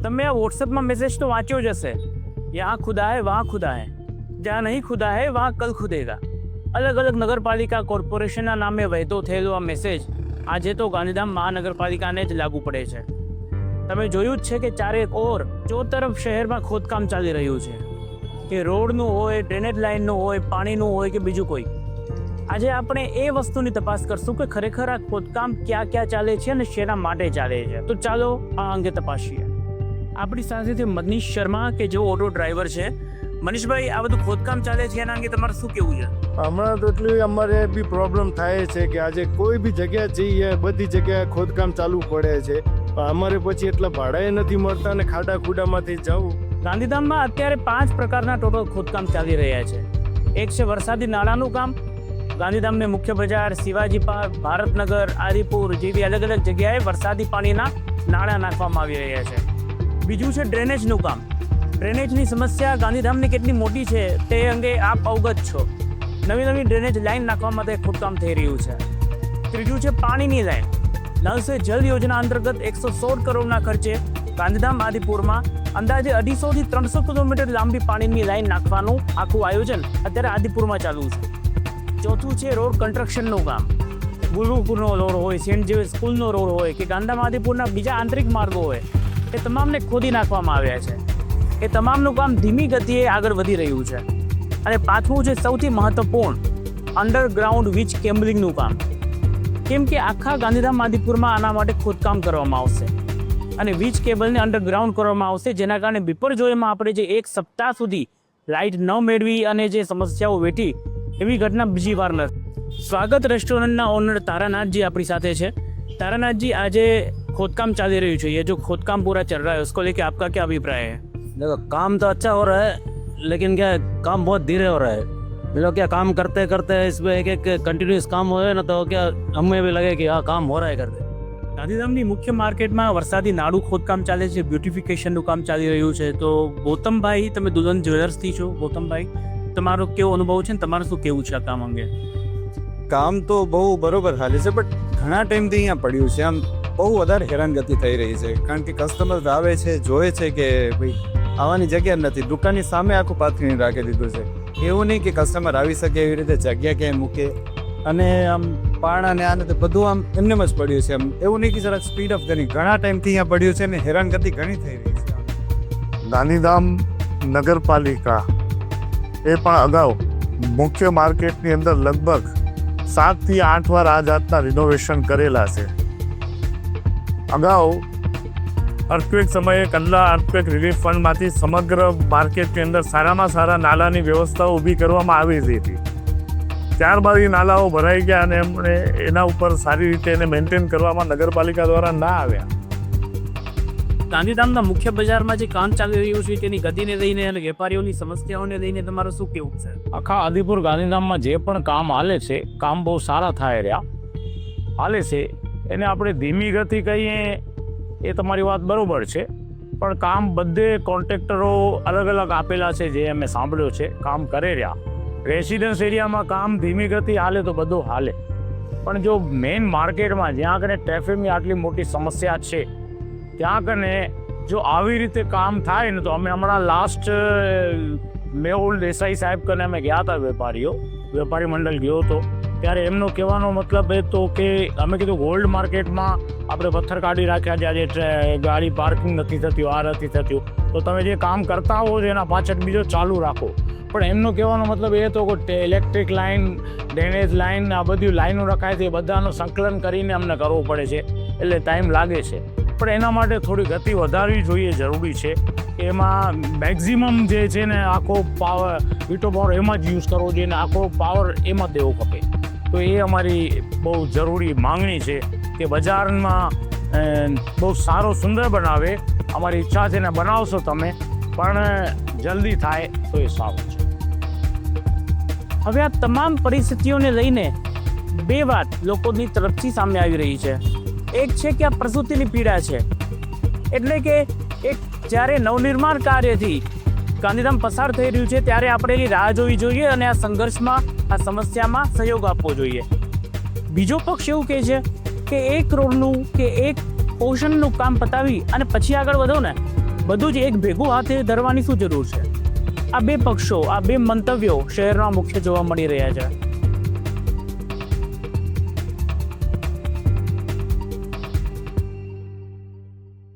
તમે આ વોટ્સએપમાં મેસેજ તો વાંચ્યો જ હશે, યહાં ખુદા હૈ વહાં ખુદા હૈ, જ્યાં નહીં ખુદા હૈ વહાં કલ ખુદેગા. અલગ અલગ નગરપાલિકા કોર્પોરેશનના નામે વહેતો થયેલો આ મેસેજ આજે તો ગાંધીધામ મહાનગરપાલિકાને જ લાગુ પડે છે. તમે જોયું જ છે કે ચારેક ઓર ચોતરફ શહેરમાં ખોદકામ ચાલી રહ્યું છે, કે રોડનું હોય, ડ્રેનેજ લાઇનનું હોય, પાણીનું હોય કે બીજું કોઈ. આજે આપણે એ વસ્તુની તપાસ કરશું કે ખરેખર આ ખોદકામ ક્યાં ક્યાં ચાલે છે અને શેના માટે ચાલે છે. તો ચાલો આ અંગે તપાસીએ. આપણી સાથે છે મનીષ શર્મા કે જેઓ ઓટો ડ્રાઈવર છે. મનીષભાઈ, આ બધું ખોદકામ ચાલે છે એના અંગે તમારે શું કહેવું છે? હમણાં તો એટલી અમારે બી પ્રોબ્લેમ થાય છે કે આજે કોઈ બી જગ્યા જઈએ બધી જગ્યાએ ખોદકામ ચાલુ પડે છે, પણ અમારે પછી એટલા ભાડાએ નથી મળતા અને ખાડા ખુડામાંથી જવું. ગાંધીધામમાં અત્યારે 5 પ્રકારના ટોટલ ખોદકામ ચાલી રહ્યા છે. એક છે વરસાદી નાળાનું કામ. ગાંધીધામને મુખ્ય બજાર, શિવાજી પાર્ક, ભારતનગર, આદિપુર જેવી અલગ અલગ જગ્યાએ વરસાદી પાણીના નાળા નાખવામાં આવી રહ્યા છે. બીજું છે ડ્રેનેજનું કામ. ડ્રેનેજની સમસ્યા ગાંધીધામની કેટલી મોટી છે તે અંગે આપ અવગત છો. નવી નવી ડ્રેનેજ લાઇન નાખવા માટે ખોદકામ થઈ રહ્યું છે. ત્રીજું છે પાણીની લાઇન. નલ સે જલ યોજના અંતર્ગત 116 કરોડના ખર્ચે ગાંધીધામ આદિપુરમાં અંદાજે 250 થી 300 કિલોમીટર લાંબી પાણીની લાઇન નાખવાનું આખું આયોજન અત્યારે આદિપુરમાં ચાલુ છે. ચોથું છે રોડ કન્સ્ટ્રક્શનનું કામ. ગુરુકુળનો રોડ હોય, સેન્ટ જેવિયર્સ સ્કૂલનો રોડ હોય કે ગાંધીધામ આદિપુરના બીજા આંતરિક માર્ગો હોય, એ તમામને ખોદી નાખવામાં આવ્યા છે. એ તમામનું કામ ધીમી ગતિએ આગળ વધી રહ્યું છે. અને પાંચમું છે સૌથી મહત્વપૂર્ણ, અંડરગ્રાઉન્ડ વીજ કેબલિંગનું કામ. કેમ કે આખા ગાંધીધામ આદિપુરમાં આના માટે ખોદકામ કરવામાં આવશે અને વીજ કેબલને અંડરગ્રાઉન્ડ કરવામાં આવશે, જેના કારણે બિપરજોયમાં આપણે જે 1 સપ્તાહ સુધી લાઇટ ન મેળવી અને જે સમસ્યાઓ વેઠી એવી ઘટના બીજી વાર નથી. સ્વાગત રેસ્ટોરન્ટના ઓનર તારાનાથજી આપણી સાથે છે. तारानाथ जी, आज खोदकाम चल रही है, ये जो खोदकाम पूरा चल रहा है उसको लेके आपका क्या अभिप्राय है? देखो, काम तो अच्छा हो रहा है, लेकिन क्या काम बहुत धीरे हो रहा है. लोग क्या काम करते करते इसमें एक कंटिन्यूस काम हो ना, तो क्या हमें भी लगे कि हाँ काम हो रहा है करते. ગાંધીધામની મુખ્ય માર્કેટમાં વરસાદી નાળું ખોદકામ ચાલે છે, બ્યુટિફિકેશનનું કામ ચાલી રહ્યું છે. તો ગૌતમભાઈ, તમે દુલ્હન જ્વેલર્સથી છો. ગૌતમભાઈ, તમારો કેવો અનુભવ છે ને તમારું શું કેવું છે આ કામ અંગે? કામ તો બહુ બરોબર હાલે છે, બટ ઘણા ટાઈમથી અહીંયા પડ્યું છે. આમ બહુ વધારે હેરાનગતિ થઈ રહી છે, કારણ કે કસ્ટમર આવે છે, જોવે છે કે ભાઈ આવવાની જગ્યા નથી, દુકાનની સામે આખું પાથરીને રાખી દીધું છે. એવું નહીં કે કસ્ટમર આવી શકે એવી રીતે જગ્યા ક્યાંય મૂકે, અને આમ પાણા ને આને બધું આમ એમને જ પડ્યું છે. આમ એવું નહીં કે જરાક સ્પીડ અપ કરી, ઘણા ટાઈમથી અહીંયા પડ્યું છે ને હેરાનગતિ ઘણી થઈ રહી છે. ગાંધીધામ નગરપાલિકા એ પણ અગાઉ મુખ્ય માર્કેટની અંદર લગભગ 7 થી 8 વાર આ જાતના રિનોવેશન કરેલા છે. અગાઉ અર્થક્વેક સમયે કંડલા અર્થક્વેક રિલીફ ફંડમાંથી સમગ્ર માર્કેટની અંદર સારામાં સારા નાલાની વ્યવસ્થાઓ ઊભી કરવામાં આવી હતી. ત્યારબાદ એ નાલાઓ ભરાઈ ગયા અને એમણે એના ઉપર સારી રીતે એને મેન્ટેન કરવામાં નગરપાલિકા દ્વારા ના આવ્યા. ગાંધીધામના મુખ્ય બજારમાં જે કામ ચાલી રહ્યું છે તેની ગતિને લઈને અને વેપારીઓની સમસ્યાઓને લઈને તમારું શું કેવું છે? આખા આદિપુર ગાંધીધામમાં જે પણ કામ હાલે છે, કામ બહુ સારા થાય રહ્યા હાલે છે. એને આપણે ધીમી ગતિ કહીએ એ તમારી વાત બરાબર છે, પણ કામ બધે કોન્ટ્રાક્ટરો અલગ અલગ આપેલા છે, જે અમે સાંભળ્યો છે, કામ કરે રહ્યા. રેસિડન્સ એરિયામાં કામ ધીમી ગતિ હાલે તો બધું હાલે, પણ જો મેઇન માર્કેટમાં જ્યાં કને ટ્રાફિકની આટલી મોટી સમસ્યા છે ત્યાં કને જો આવી રીતે કામ થાય ને, તો અમે હમણાં લાસ્ટ મેહુલ દેસાઈ સાહેબ કને અમે ગયા હતા, વેપારી મંડળ ગયો હતો, ત્યારે એમનો કહેવાનો મતલબ એ તો કે અમે કીધું ગોલ્ડ માર્કેટમાં આપણે પથ્થર કાઢી રાખ્યા છે, આજે ગાડી પાર્કિંગ નથી થતી, આ નથી થતું, તો તમે જે કામ કરતા હો છો એના પાછળ બીજો ચાલુ રાખો. પણ એમનો કહેવાનો મતલબ એ હતો કે ઇલેક્ટ્રિક લાઇન, ડ્રેનેજ લાઇન, આ બધી લાઇનો રખાય છે, બધાનું સંકલન કરીને અમને કરવું પડે છે, એટલે ટાઈમ લાગે છે. પણ એના માટે થોડી ગતિ વધારવી જોઈએ, જરૂરી છે. એમાં મેક્ઝિમમ જે છે ને આખો પાવર, વીટો પાવર એમાં જ યુઝ કરવો જોઈએ ને આખો પાવર એમાં દેવો ખપે. તો એ અમારી બહુ જરૂરી માંગણી છે કે બજારમાં બહુ સારો સુંદર બનાવે. અમારી ઈચ્છા છે ને બનાવશો તમે, પણ જલ્દી થાય તો એ સારું છે. હવે આ તમામ પરિસ્થિતિઓને લઈને બે વાત લોકોની તરફથી સામે આવી રહી છે. એક છે કે આ પ્રસૂતિની પીડા છે, એટલે કે એક જ્યારે નવનિર્માણ કાર્યથી ગાંધીધામ પસાર થઈ રહ્યું છે ત્યારે આપણે એની રાહ જોવી જોઈએ અને આ સંઘર્ષમાં, આ સમસ્યામાં સહયોગ આપવો જોઈએ. બીજો પક્ષ એવું કહે છે કે એક રોડનું કે એક પોર્શનનું કામ પતાવી અને પછી આગળ વધો ને, બધું જ એક ભેગું હાથે ધરવાની શું જરૂર છે? આ બે પક્ષો, આ બે મંતવ્યો શહેરમાં મુખ્ય જોવા મળી રહ્યા છે.